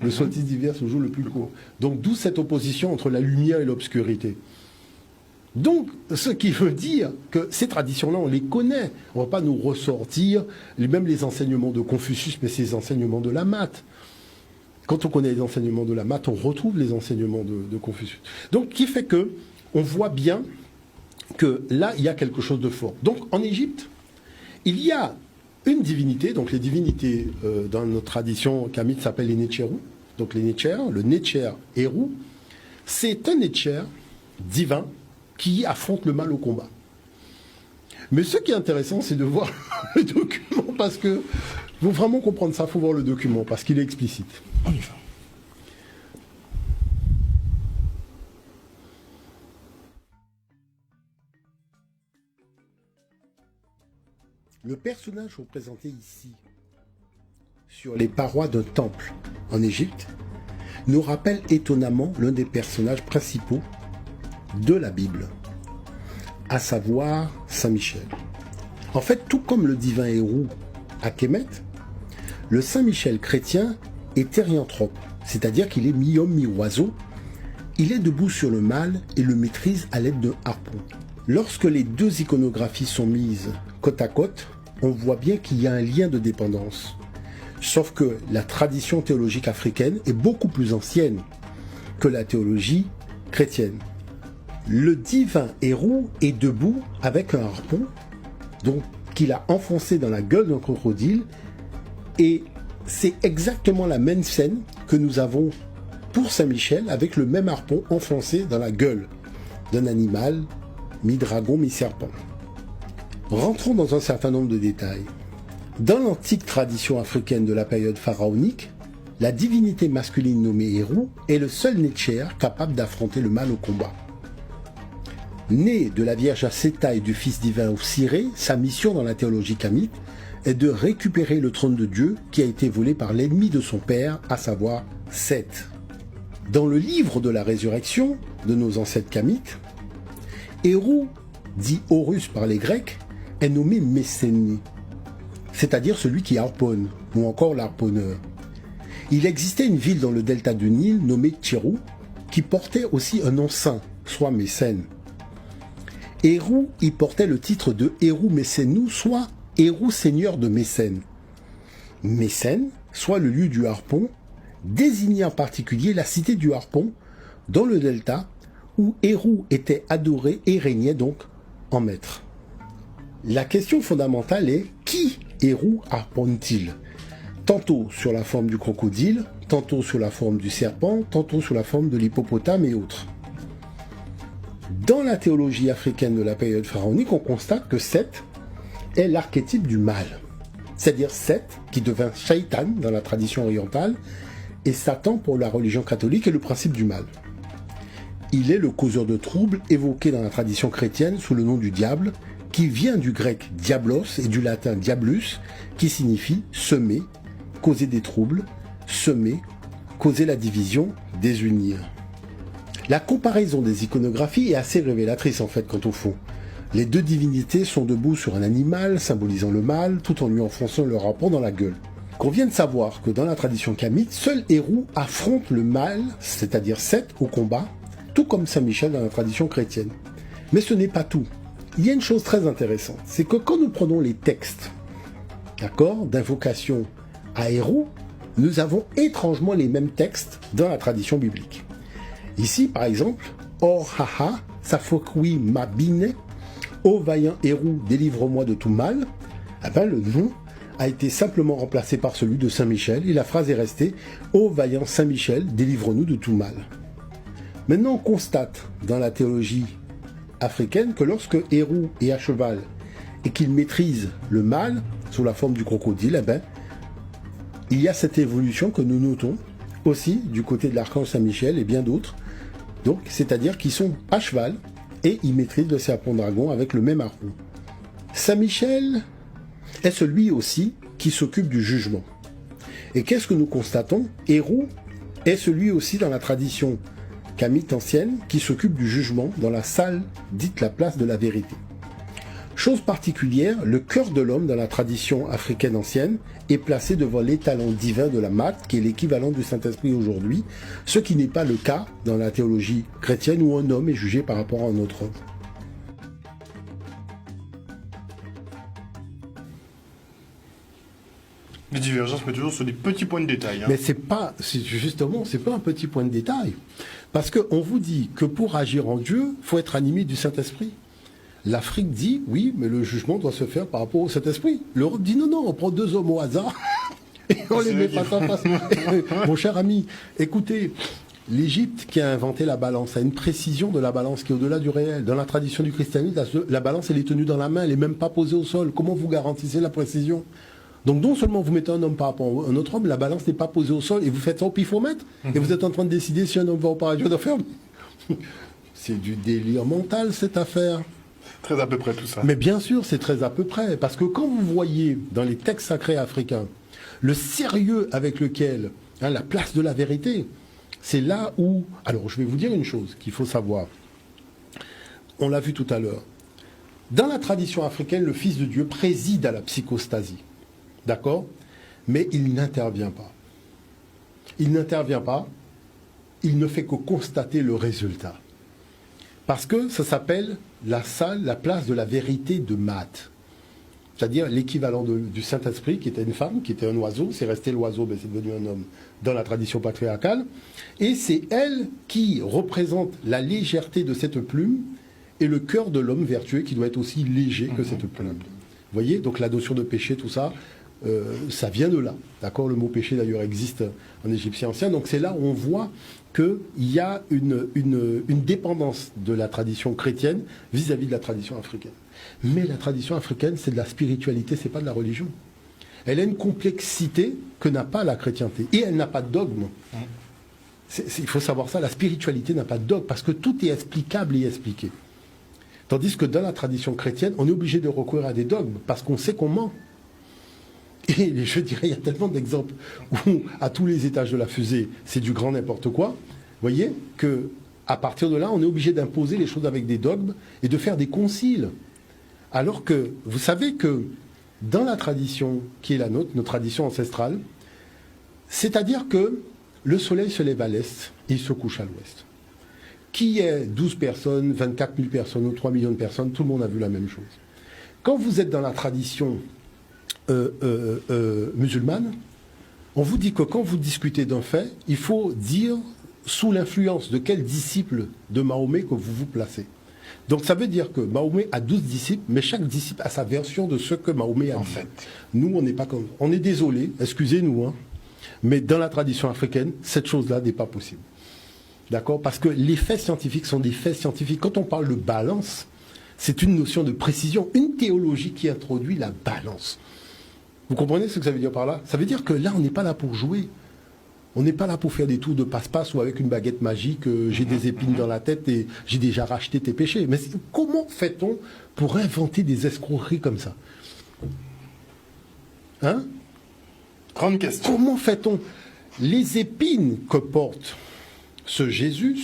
Le solstice d'hiver se joue le plus court. Donc d'où cette opposition entre la lumière et l'obscurité. Donc, ce qui veut dire que ces traditions-là, on les connaît. On ne va pas nous ressortir même les enseignements de Confucius, mais c'est les enseignements de la maths. Quand on connaît les enseignements de la maths, on retrouve les enseignements de Confucius. Donc, qui fait que on voit bien que là, il y a quelque chose de fort. Donc, en Égypte, il y a une divinité. Donc, les divinités dans notre tradition kamite s'appellent les Netcherou. Donc, les Netcher, le Netcher Héru, c'est un Netcher divin qui affronte le mal au combat. Mais ce qui est intéressant, c'est de voir le document, parce que, pour vraiment comprendre ça, il faut voir le document, parce qu'il est explicite. On y va. Le personnage représenté ici, sur les parois d'un temple en Égypte, nous rappelle étonnamment l'un des personnages principaux de la Bible, à savoir Saint Michel. En fait, tout comme le divin héros à Kemet, le Saint Michel chrétien est thérianthrope, c'est-à-dire qu'il est mi-homme, mi-oiseau. Il est debout sur le mal et le maîtrise à l'aide d'un harpon. Lorsque les deux iconographies sont mises côte à côte, on voit bien qu'il y a un lien de dépendance. Sauf que la tradition théologique africaine est beaucoup plus ancienne que la théologie chrétienne. Le divin héros est debout avec un harpon, donc qu'il a enfoncé dans la gueule d'un crocodile, et c'est exactement la même scène que nous avons pour Saint-Michel avec le même harpon enfoncé dans la gueule d'un animal, mi-dragon, mi-serpent. Rentrons dans un certain nombre de détails. Dans l'antique tradition africaine de la période pharaonique, la divinité masculine nommée Héru est le seul Netcher capable d'affronter le mal au combat. Né de la Vierge Acéta et du Fils divin Osiré, sa mission dans la théologie kamite est de récupérer le trône de Dieu qui a été volé par l'ennemi de son père, à savoir Seth. Dans le livre de la résurrection de nos ancêtres kamites, Héru, dit Horus par les Grecs, est nommé Messéné, c'est-à-dire celui qui harponne, ou encore l'harponneur. Il existait une ville dans le delta du Nil nommée Tchérou, qui portait aussi un nom saint, soit Mécène. Héru y portait le titre de Héru Mécénou, soit Héru seigneur de Mécène. Mécène, soit le lieu du harpon, désignait en particulier la cité du harpon, dans le delta, où Héru était adoré et régnait donc en maître. La question fondamentale est, qui Héru harponne-t-il? Tantôt sur la forme du crocodile, tantôt sur la forme du serpent, tantôt sur la forme de l'hippopotame et autres. Dans la théologie africaine de la période pharaonique, on constate que Seth est l'archétype du mal. C'est-à-dire Seth, qui devint Shaitan dans la tradition orientale, et Satan pour la religion catholique est le principe du mal. Il est le causeur de troubles évoqué dans la tradition chrétienne sous le nom du diable, qui vient du grec diablos et du latin diablus, qui signifie semer, causer des troubles, semer, causer la division, désunir. La comparaison des iconographies est assez révélatrice en fait quant au fond. Les deux divinités sont debout sur un animal symbolisant le mal, tout en lui enfonçant leur harpon dans la gueule. Qu'on vient de savoir que dans la tradition kamite, seul Héru affronte le mal, c'est-à-dire Seth, au combat, tout comme Saint Michel dans la tradition chrétienne. Mais ce n'est pas tout. Il y a une chose très intéressante, c'est que quand nous prenons les textes, d'accord, d'invocation à Héru, nous avons étrangement les mêmes textes dans la tradition biblique. Ici, par exemple, Or haha, Safokwi mabine, ô vaillant Héru, délivre-moi de tout mal. Eh ben, le nom a été simplement remplacé par celui de Saint Michel et la phrase est restée ô vaillant Saint Michel, délivre-nous de tout mal. Maintenant, on constate dans la théologie africaine que lorsque Héru est à cheval et qu'il maîtrise le mal sous la forme du crocodile, eh ben, il y a cette évolution que nous notons aussi du côté de l'archange Saint-Michel et bien d'autres. Donc, c'est-à-dire qu'ils sont à cheval et ils maîtrisent le serpent dragon avec le même harpon. Saint-Michel est celui aussi qui s'occupe du jugement. Et qu'est-ce que nous constatons? Héru est celui aussi dans la tradition kamite ancienne qui s'occupe du jugement dans la salle dite la place de la vérité. Chose particulière, le cœur de l'homme dans la tradition africaine ancienne est placé devant l'étalon divin de la Maat, qui est l'équivalent du Saint-Esprit aujourd'hui, ce qui n'est pas le cas dans la théologie chrétienne où un homme est jugé par rapport à un autre homme. Les divergences, mais toujours sur des petits points de détail. Hein. Mais c'est pas un petit point de détail. Parce qu'on vous dit que pour agir en Dieu, il faut être animé du Saint-Esprit. L'Afrique dit, oui, mais le jugement doit se faire par rapport au Saint-Esprit. L'Europe dit, non, on prend 2 hommes au hasard et on les met face à face. Mon cher ami, écoutez, l'Égypte qui a inventé la balance a une précision de la balance qui est au-delà du réel. Dans la tradition du christianisme, la balance, elle est tenue dans la main, elle n'est même pas posée au sol. Comment vous garantissez la précision ? Donc non seulement vous mettez un homme par rapport à un autre homme, la balance n'est pas posée au sol et vous faites ça au pifomètre et vous êtes en train de décider si un homme va au paradis ou d'enfer. C'est du délire mental cette affaire. Très à peu près tout ça. Mais bien sûr, c'est très à peu près. Parce que quand vous voyez dans les textes sacrés africains le sérieux avec lequel, la place de la vérité, c'est là où... Alors je vais vous dire une chose qu'il faut savoir. On l'a vu tout à l'heure. Dans la tradition africaine, le Fils de Dieu préside à la psychostasie. D'accord ? Mais il n'intervient pas. Il n'intervient pas. Il ne fait que constater le résultat. Parce que ça s'appelle la place de la vérité de Maat. C'est-à-dire l'équivalent du Saint-Esprit, qui était une femme, qui était un oiseau. C'est resté l'oiseau, mais c'est devenu un homme dans la tradition patriarcale. Et c'est elle qui représente la légèreté de cette plume et le cœur de l'homme vertueux qui doit être aussi léger que cette plume. Vous voyez ? Donc la notion de péché, tout ça, ça vient de là. D'accord ? Le mot péché, d'ailleurs, existe en égyptien ancien. Donc c'est là où on voit qu'il y a une dépendance de la tradition chrétienne vis-à-vis de la tradition africaine. Mais la tradition africaine, c'est de la spiritualité, c'est pas de la religion. Elle a une complexité que n'a pas la chrétienté. Et elle n'a pas de dogme. Il faut savoir ça, la spiritualité n'a pas de dogme, parce que tout est explicable et expliqué. Tandis que dans la tradition chrétienne, on est obligé de recourir à des dogmes, parce qu'on sait qu'on ment. Et je dirais, il y a tellement d'exemples où, à tous les étages de la fusée, c'est du grand n'importe quoi. Vous voyez que à partir de là, on est obligé d'imposer les choses avec des dogmes et de faire des conciles. Alors que, vous savez que dans la tradition qui est la nôtre, notre tradition ancestrale, c'est-à-dire que le soleil se lève à l'est et il se couche à l'ouest. Qui est 12 personnes, 24 000 personnes ou 3 millions de personnes, tout le monde a vu la même chose. Quand vous êtes dans la tradition musulmane, on vous dit que quand vous discutez d'un fait, il faut dire sous l'influence de quel disciple de Mahomet que vous vous placez. Donc ça veut dire que Mahomet a 12 disciples, mais chaque disciple a sa version de ce que Mahomet a dit. Fait. Nous, on n'est pas comme... On est désolé, excusez-nous, mais dans la tradition africaine, cette chose-là n'est pas possible. D'accord ? Parce que les faits scientifiques sont des faits scientifiques. Quand on parle de balance, c'est une notion de précision, une théologie qui introduit la balance. Vous comprenez ce que ça veut dire par là ? Ça veut dire que là, on n'est pas là pour jouer. On n'est pas là pour faire des tours de passe-passe ou avec une baguette magique, j'ai des épines dans la tête et j'ai déjà racheté tes péchés. Mais comment fait-on pour inventer des escroqueries comme ça ? Hein ? Grande question. Comment fait-on ? Les épines que porte ce Jésus